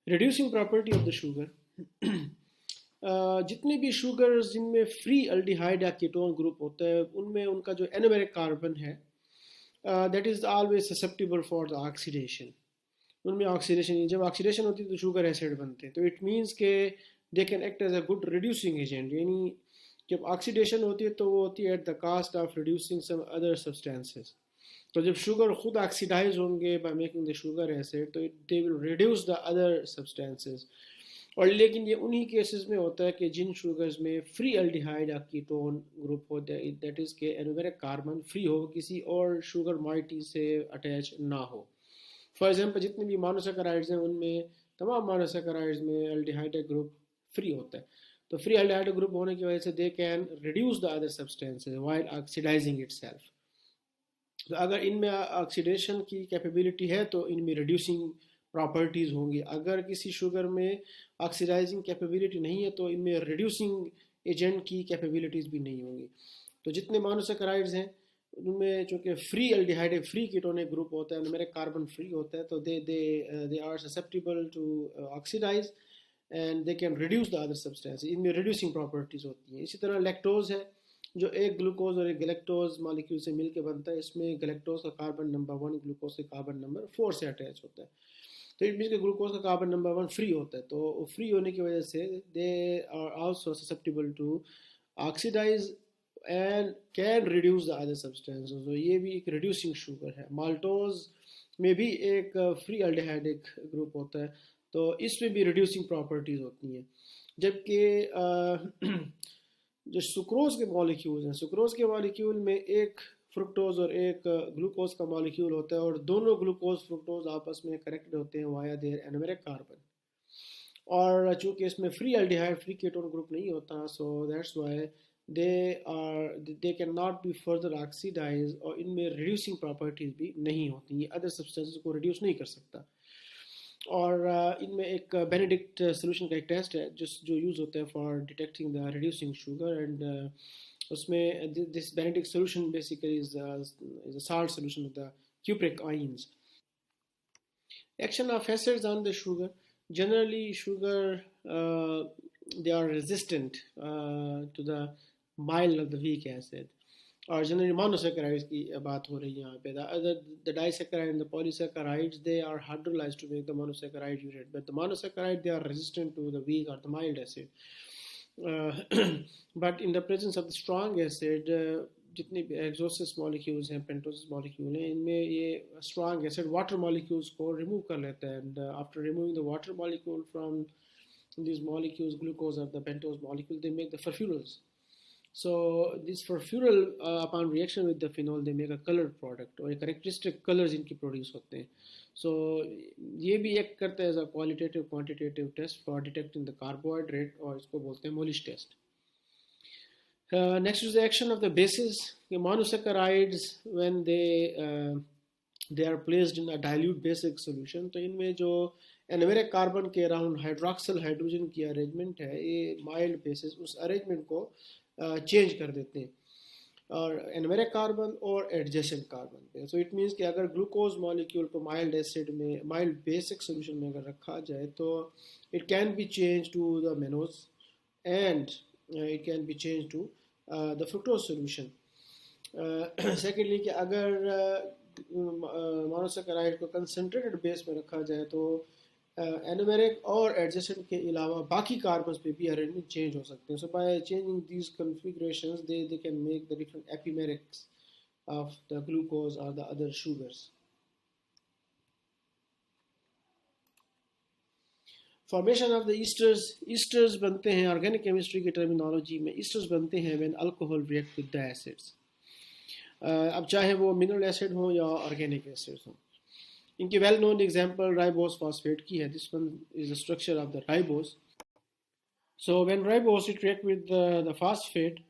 Reducing property of the sugar. جتنے بھی sugars جن میں فری الڈیہائڈ یا کیٹون گروپ ہوتا ہے ان میں ان کا جو انومیرک کاربن ہے that is always susceptible for the oxidation. ان میں آکسیڈیشن جب آکسیڈیشن ہوتی ہے تو شوگر ایسڈ بنتے ہیں, تو اٹ مینس کہ they can act as a good reducing agent. یعنی جب آکسیڈیشن ہوتی ہے تو وہ ہوتی ہے at the cost of reducing some other substances. تو جب شوگر خود آکسیڈائز ہوں گے by making the sugar acid تو they will reduce the other substances. اور لیکن یہ انہی کیسز میں ہوتا ہے کہ جن شوگرز میں فری الڈیہائڈ یا کیٹون گروپ ہوتا ہے, دیٹ از کہ انومیرک کاربن فری ہو, کسی اور شوگر مائٹی سے اٹیچ نہ ہو. فار ایگزامپل جتنے بھی مانوسیکرائڈز ہیں ان میں تمام مانوسیکرائڈز میں الڈیہائڈ گروپ فری ہوتا ہے. تو فری الڈیہائڈ گروپ ہونے کی وجہ سے دے can reduce the other substances while oxidising it self. تو اگر ان میں آکسیڈیشن کی کیپیبلٹی ہے تو ان میں ریڈیوسنگ پراپرٹیز ہوں گی. اگر کسی شوگر میں آکسیڈائزنگ کیپیبلٹی نہیں ہے تو ان میں ریڈیوسنگ ایجنٹ کی کیپیبلٹیز بھی نہیں ہوں گی. تو جتنے مانوسیکرائڈز ہیں ان میں چونکہ free aldehyde free ketonic group ہوتا ہے, ان میرے کاربن فری ہوتا ہے, تو they are susceptible to oxidise and they can reduce the other substance. ان میں ریڈیوسنگ پراپرٹیز ہوتی ہیں. اسی طرح لیکٹوز ہے جو ایک گلوکوز اور ایک گلیکٹوز مالیکیول سے مل کے بنتا ہے. اس میں گلیکٹوز کا کاربن نمبر 1 گلوکوز کے کاربن نمبر 4 سے اٹیچ ہوتا ہے. تو اٹ مینس کہ گلوکوز کا کاربن نمبر 1 فری ہوتا ہے, تو فری ہونے کی وجہ سے they are also susceptible to oxidise and can reduce the other substances. تو یہ بھی ایک ریڈیوسنگ شوگر ہے. مالٹوز میں بھی ایک فری الڈیہائڈک گروپ ہوتا ہے, تو اس میں بھی ریڈیوسنگ پراپرٹیز ہوتی ہیں. جبکہ جو سکروز کے مالیکیولز ہیں, سکروز کے مالیکیول میں ایک فرکٹوز اور ایک گلوکوز کا مالیکیول ہوتا ہے, اور دونوں گلوکوز فرکٹوز آپس میں کنیکٹڈ ہوتے ہیں وایا دیئر انومیرک کاربن. اور چونکہ اس میں free aldehyde free ketone group نہیں ہوتا, so that's why they cannot be further oxidized, اور ان میں ریڈیوسنگ پراپرٹیز بھی نہیں ہوتی. یہ ادر سبسٹینسز کو ریڈیوس نہیں کر سکتا. اور ان میں ایک بینیڈکٹ سولوشن کا ایک ٹیسٹ ہے جو یوز ہوتا ہے for detecting the reducing sugar, and اس میں this Benedict solution basically is a salt solution of the cupric ions. Action of acids on the sugar. Generally, sugar they are resistant to the mild of the weak acid. اور generally مونوسیکرائڈز کی بات ہو رہی ہے یہاں پہ. the disaccharide and the polysaccharides they are hydrolyzed to make the monosaccharide unit, but the monosaccharide they are resistant to the weak or the mild acid. But in the presence of the strong acid, جتنے بھی ایگزوسس molecules ہیں, پینٹوسس molecule ہیں, ان میں یہ strong acid water molecules کو remove کر لیتا ہے. And after removing the water molecule from these molecules, glucose اور the pentose molecule, they make the furfurals. So this furfural upon reaction with the phenol they make a colored product, اور characteristic colors ان کی produce ہوتے ہیں. So یہ بھی ایک کرتا ہے as a qualitative quantitative test for detecting the carbohydrate, اور اس کو بولتے ہیں Molish test. Next is the action of the bases. The monosaccharides when they are placed in a dilute basic solution, تو ان میں جو انومیرک کاربن کے around hydroxyl hydrogen کی ارینجمنٹ ہے, یہ مائلڈ بیسز اس ارینجمنٹ کو چینج کر دیتے ہیں اور انومیرک کاربن اور ایڈجسنٹ کاربن پہ. سو اٹ مینس کہ اگر گلوکوز مالیکیول کو مائلڈ ایسڈ میں مائلڈ بیسک سولوشن میں اگر رکھا جائے تو it can be change to the mannose and it can be change to the fructose solution. Secondly کہ اگر مونوسیکرائڈ کو کنسنٹریٹڈ بیس میں رکھا جائے تو انومیرک اور ایڈجسنٹ کے علاوہ باقی کاربنز پہ بھی ارینجمنٹ چینج ہو سکتے ہیں. So by changing these configurations they can make the different epimerics of the glucose or the other sugars. Formation of the esters بنتے ہیں آرگینک کیمسٹری کی ٹرمینالوجی میں. ایسٹرز بنتے ہیں when alcohol react with the acids, اب چاہے وہ mineral acid ہوں یا آرگینک ایسڈ ہوں. ان کی well known example ribose phosphate کی ہے. This one is the structure of the ribose. So when ribose it react with the phosphate,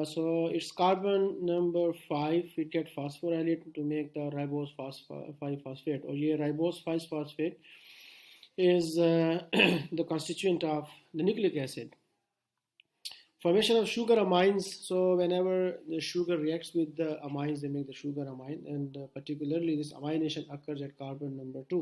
so its carbon number 5 it get phosphorylated to make the ribose 5 phosphate, اور یہ ribose 5 phosphate is the constituent of the nucleic acid. Formation of sugar amines. So whenever the sugar reacts with the amines, they make the sugar amine, and particularly this amination occurs at carbon number 2,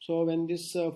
So when this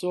So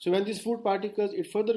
So when this food particles it further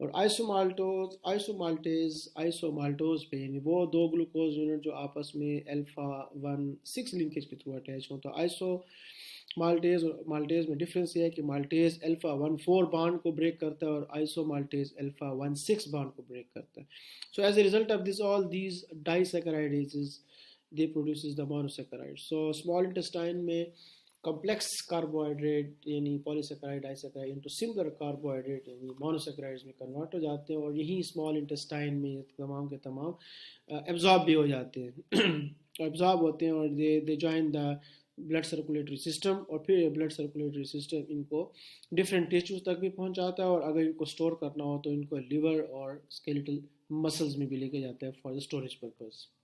اور آئسومالٹوز پہ، یعنی وہ دو glucose unit جو آپس میں alpha 1 6 linkage کے through attach ہوں. تو آئسو مالٹیز اور مالٹیز میں ڈفرینس یہ ہے کہ مالٹیز الفا 1 4 بانڈ کو بریک کرتا ہے اور آئسو مالٹیز الفا 1 6 بانڈ کو بریک کرتا ہے. So as a result of this all these disaccharides they produces the monosaccharide. So small intestine میں کمپلیکس کاربوہائیڈریٹ یعنی پولیسیکرائڈ ڈائی سیکرائڈ انٹو سمپلر کاربوہائیڈریٹ یعنی مونوسیکرائڈز میں کنورٹ ہو جاتے ہیں، اور یہی اسمال انٹسٹائن میں تمام کے تمام ایبزارب بھی ہو جاتے ہیں ایبزارب ہوتے ہیں، اور they join the blood circulatory system, اور پھر یہ بلڈ سرکولیٹری سسٹم ان کو ڈفرینٹ ٹیشوز تک بھی پہنچاتا ہے، اور اگر ان کو اسٹور کرنا ہو تو ان کو لیور اور اسکیلیٹل مسلز میں بھی لے کے جاتا ہے فار دا اسٹوریج پرپز.